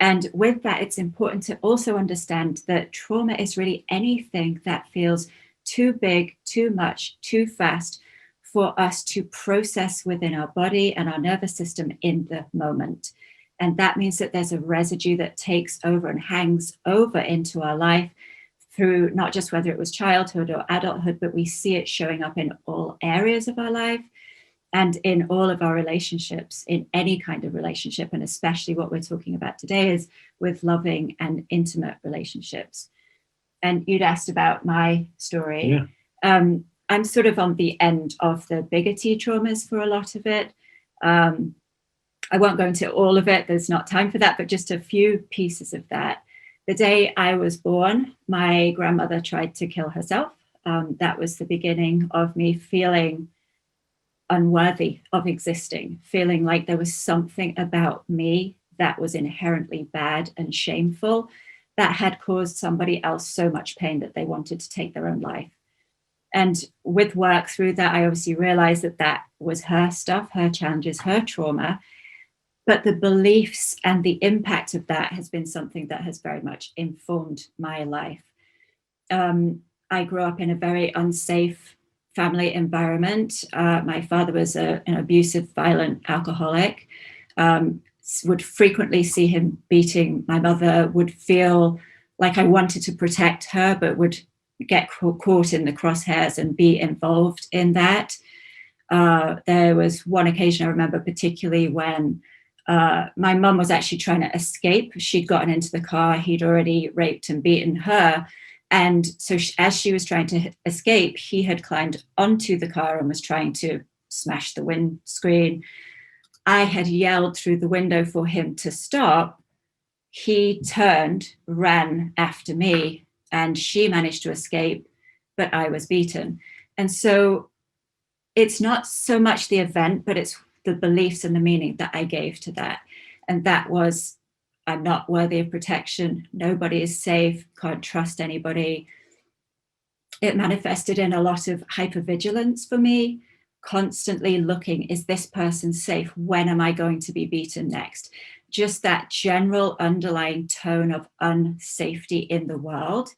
And with that, it's important to also understand that trauma is really anything that feels too big, too much, too fast for us to process within our body and our nervous system in the moment. And that means that there's a residue that takes over and hangs over into our life through not just whether it was childhood or adulthood, but we see it showing up in all areas of our life and in all of our relationships, in any kind of relationship. And especially what we're talking about today is with loving and intimate relationships. And you'd asked about my story. Yeah. I'm sort of on the end of the bigger T traumas for a lot of it. I won't go into all of it. There's not time for that, but just a few pieces of that. The day I was born, my grandmother tried to kill herself. That was the beginning of me feeling unworthy of existing, feeling like there was something about me that was inherently bad and shameful that had caused somebody else so much pain that they wanted to take their own life. And with work through that, I obviously realized that that was her stuff, her challenges, her trauma. But the beliefs and the impact of that has been something that has very much informed my life. I grew up in a very unsafe family environment. My father was an abusive, violent alcoholic. Would frequently see him beating my mother, would feel like I wanted to protect her, but would get caught in the crosshairs and be involved in that. There was one occasion I remember particularly when my mum was actually trying to escape. She'd gotten into the car. He'd already raped and beaten her. And so as she was trying to escape, he had climbed onto the car and was trying to smash the windscreen. I had yelled through the window for him to stop. He turned, ran after me, and she managed to escape, but I was beaten. And so it's not so much the event, but it's the beliefs and the meaning that I gave to that. And that was, I'm not worthy of protection. Nobody is safe. Can't trust anybody. It manifested in a lot of hypervigilance for me, constantly looking, is this person safe? When am I going to be beaten next? Just that general underlying tone of unsafety in the world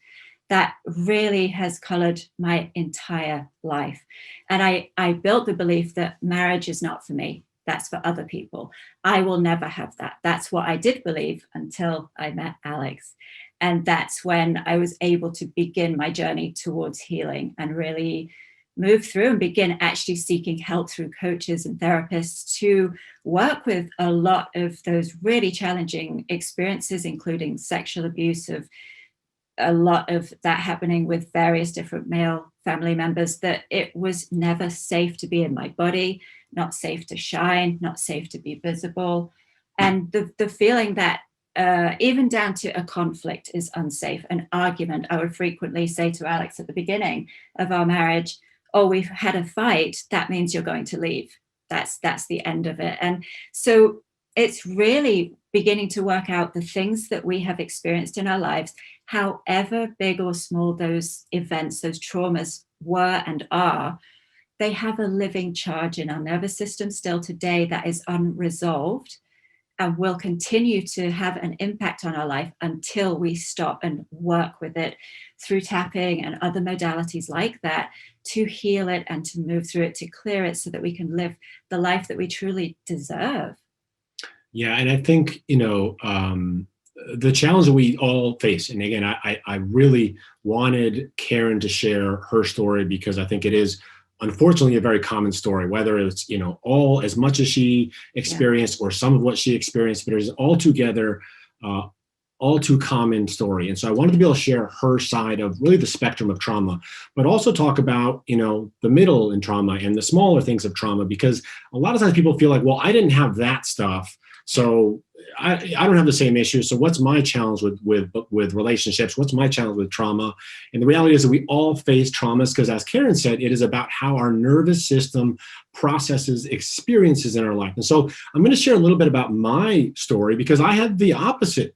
that really has colored my entire life. And I built the belief that marriage is not for me. That's for other people. I will never have that. That's what I did believe until I met Alex. And that's when I was able to begin my journey towards healing and really move through and begin actually seeking help through coaches and therapists to work with a lot of those really challenging experiences, including sexual abuse, of a lot of that happening with various different male family members, that it was never safe to be in my body, not safe to shine, not safe to be visible. And the feeling that even down to a conflict is unsafe, an argument. I would frequently say to Alex at the beginning of our marriage, oh, we've had a fight, that means you're going to leave. That's the end of it. And so it's really beginning to work out the things that we have experienced in our lives, however big or small those events, those traumas were and are, they have a living charge in our nervous system still today that is unresolved and will continue to have an impact on our life until we stop and work with it through tapping and other modalities like that to heal it and to move through it, to clear it so that we can live the life that we truly deserve. Yeah, and I think, the challenge that we all face, and again, I really wanted Karen to share her story because I think it is unfortunately a very common story, whether it's, all as much as she experienced or some of what she experienced, but it is altogether all too common story. And so I wanted to be able to share her side of really the spectrum of trauma, but also talk about, the middle in trauma and the smaller things of trauma, because a lot of times people feel like, well, I didn't have that stuff, so I don't have the same issues. So what's my challenge with relationships? What's my challenge with trauma? And the reality is that we all face traumas because, as Karen said, it is about how our nervous system processes experiences in our life. And so I'm going to share a little bit about my story because I had the opposite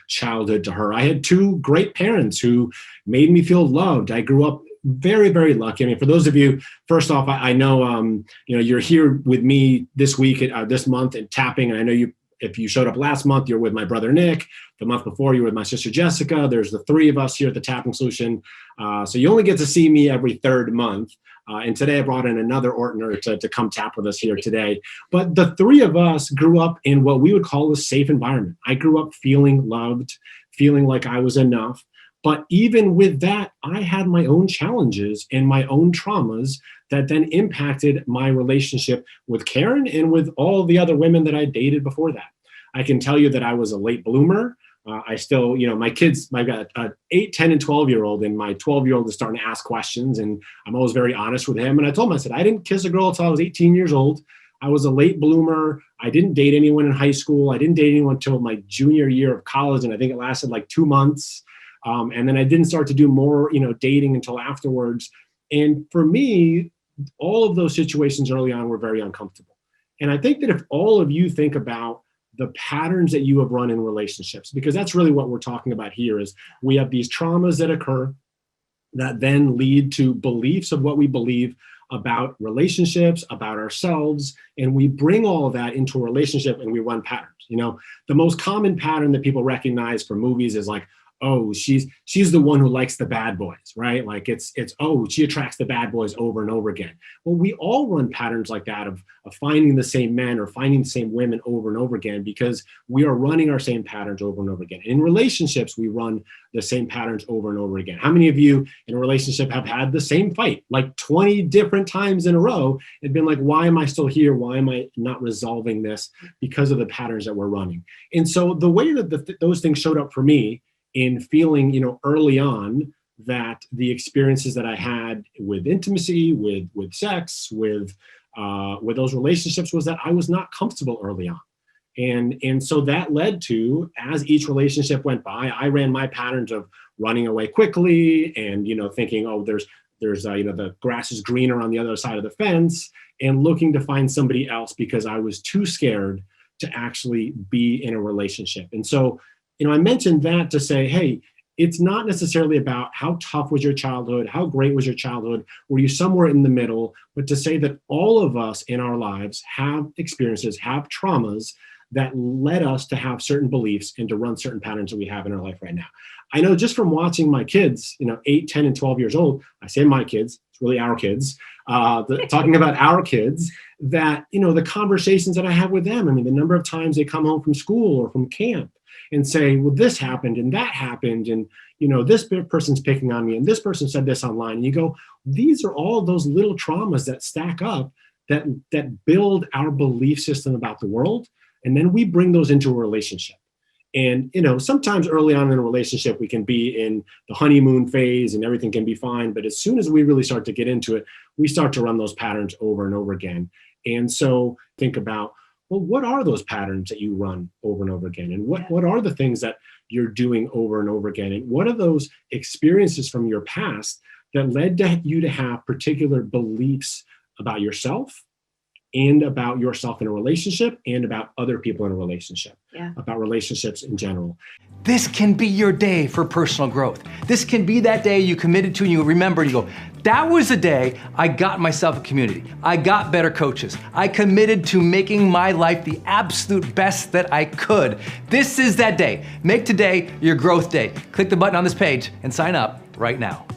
childhood to her. I had two great parents who made me feel loved. I grew up very, very lucky. I mean, for those of you, first off, I know, you're here with me this week, this month at tapping. And I know if you showed up last month, you're with my brother, Nick. The month before, you were with my sister, Jessica. There's the three of us here at the Tapping Solution. So you only get to see me every third month. And today I brought in another Ortner to come tap with us here today. But the three of us grew up in what we would call a safe environment. I grew up feeling loved, feeling like I was enough. But even with that, I had my own challenges and my own traumas that then impacted my relationship with Karen and with all the other women that I dated before that. I can tell you that I was a late bloomer. I still, my kids, I've got an 8, 10, and 12-year-old, and my 12-year-old is starting to ask questions, and I'm always very honest with him. And I told him, I said, I didn't kiss a girl until I was 18 years old. I was a late bloomer. I didn't date anyone in high school. I didn't date anyone until my junior year of college, and I think it lasted like 2 months. And then I didn't start to do more, dating until afterwards. And for me, all of those situations early on were very uncomfortable. And I think that if all of you think about the patterns that you have run in relationships, because that's really what we're talking about here, is we have these traumas that occur that then lead to beliefs of what we believe about relationships, about ourselves, and we bring all of that into a relationship and we run patterns. The most common pattern that people recognize from movies is like, oh, she's the one who likes the bad boys, right? Like it's oh, she attracts the bad boys over and over again. Well, we all run patterns like that of finding the same men or finding the same women over and over again because we are running our same patterns over and over again. In relationships, we run the same patterns over and over again. How many of you in a relationship have had the same fight like 20 different times in a row and been like, why am I still here? Why am I not resolving this? Because of the patterns that we're running. And so the way that those things showed up for me in feeling, early on that the experiences that I had with intimacy, with sex, with those relationships was that I was not comfortable early on. And so that led to, as each relationship went by, I ran my patterns of running away quickly and, thinking, oh, there's the grass is greener on the other side of the fence, and looking to find somebody else because I was too scared to actually be in a relationship. And so, I mentioned that to say, hey, it's not necessarily about how tough was your childhood, how great was your childhood, were you somewhere in the middle, but to say that all of us in our lives have experiences, have traumas that led us to have certain beliefs and to run certain patterns that we have in our life right now. I know just from watching my kids, 8, 10, and 12 years old, I say my kids, it's really our kids, talking about our kids, that, the conversations that I have with them, I mean, the number of times they come home from school or from camp and say, well, this happened and that happened. And, this person's picking on me and this person said this online. And you go, these are all those little traumas that stack up that build our belief system about the world. And then we bring those into a relationship. And, sometimes early on in a relationship, we can be in the honeymoon phase and everything can be fine. But as soon as we really start to get into it, we start to run those patterns over and over again. And so think about, well, what are those patterns that you run over and over again? And what are the things that you're doing over and over again? And what are those experiences from your past that led to you to have particular beliefs about yourself and about yourself in a relationship and about other people in a relationship, about relationships in general? This can be your day for personal growth. This can be that day you committed to and you remember and you go, that was the day I got myself a community. I got better coaches. I committed to making my life the absolute best that I could. This is that day. Make today your growth day. Click the button on this page and sign up right now.